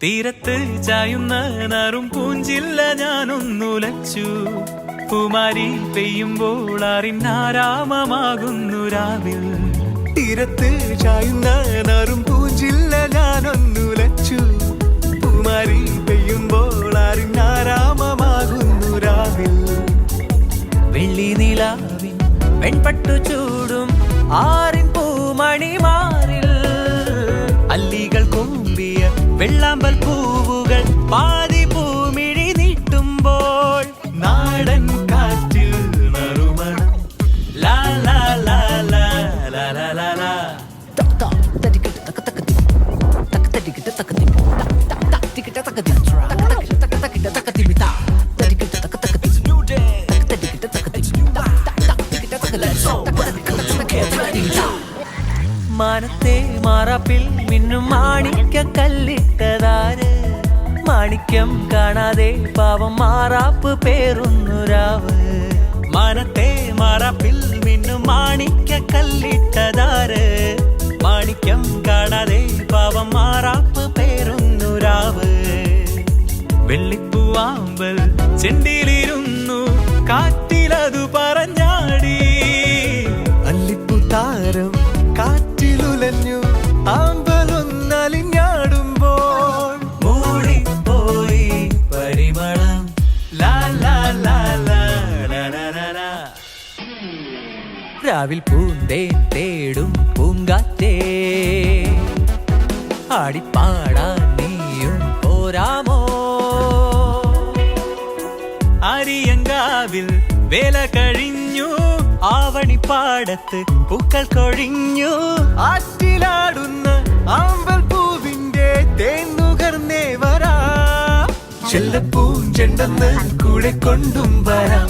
തീരത്ത് ചായുന്ന നാറും പൂഞ്ചില്ല ഞാനൊന്നുലച്ചു. പൂമാരി പെയ്യുമ്പോൾ അറിഞ്ഞാരാമമാകുന്നു രാവിൽ. തീരത്ത് ചായുന്ന നാറും പൂഞ്ചില്ല ഞാനൊന്നുലച്ചു. പൂമാരി പെയ്യുമ്പോൾ അറിഞ്ഞാരാമമാകുന്നു രാവിൽ. വെള്ളി നിലാവിൻ വെൺപട്ടു ചൂടും ആറിൻ പൂമണിമാറിൽ അല്ലികൾ കൊമ്പിയ വെള്ളാമ്പൽ പൂവുകൾ പാതി പൂമിഴി നീട്ടുമ്പോൾ നാടൻ കാറ്റിൽ നറുമണം ലാ ലാ ലാ ലാ ലാ ലാ ലാ ലാ. മാനത്തെ മാറാപ്പിൽ മിന്നും മാണിക്ക കല്ലിട്ടതാര്. മാണിക്യം കാണാതെ പാവം മാറാപ്പ് പേറുന്നു രാവ്. മാനത്തെ മാറാപ്പിൽ മിന്നും മാണിക്ക കല്ലിട്ടതാര്. മാണിക്യം കാണാതെ പാവം മാറാപ്പ് പേറുന്നു രാവ്. വെള്ളിപ്പൂവാമ്പൽ ചെണ്ടിയിലിരുന്നു കാറ്റിലതു പറഞ്ഞാടി. അല്ലിപ്പൂ താരം കാറ്റിലുലഞ്ഞു ആമ്പലൊന്നലിഞ്ഞാടുമ്പോൾ മൂടിപ്പോയി പരിമളം ലാ ലാ ലാ ലാ ലാ ലാ ലാ ലാ. രാവിൽ പൂന്തേൻ തേടും പൂങ്കാറ്റേ ആടിപ്പാടാൻ നീയും പോരാമോ. ആര്യങ്കാവിൽ വേല കഴിഞ്ഞു ആവണിപ്പാടത്ത് പൂക്കൾ കൊഴിഞ്ഞു. ആറ്റിലാടുന്ന ആമ്പൽ പൂവിന്റെ തേന്നുകർന്നേ വരാ. ചെല്ലപ്പൂഞ്ചെണ്ടെന്ന് കൂടെ കൊണ്ടും വരാം.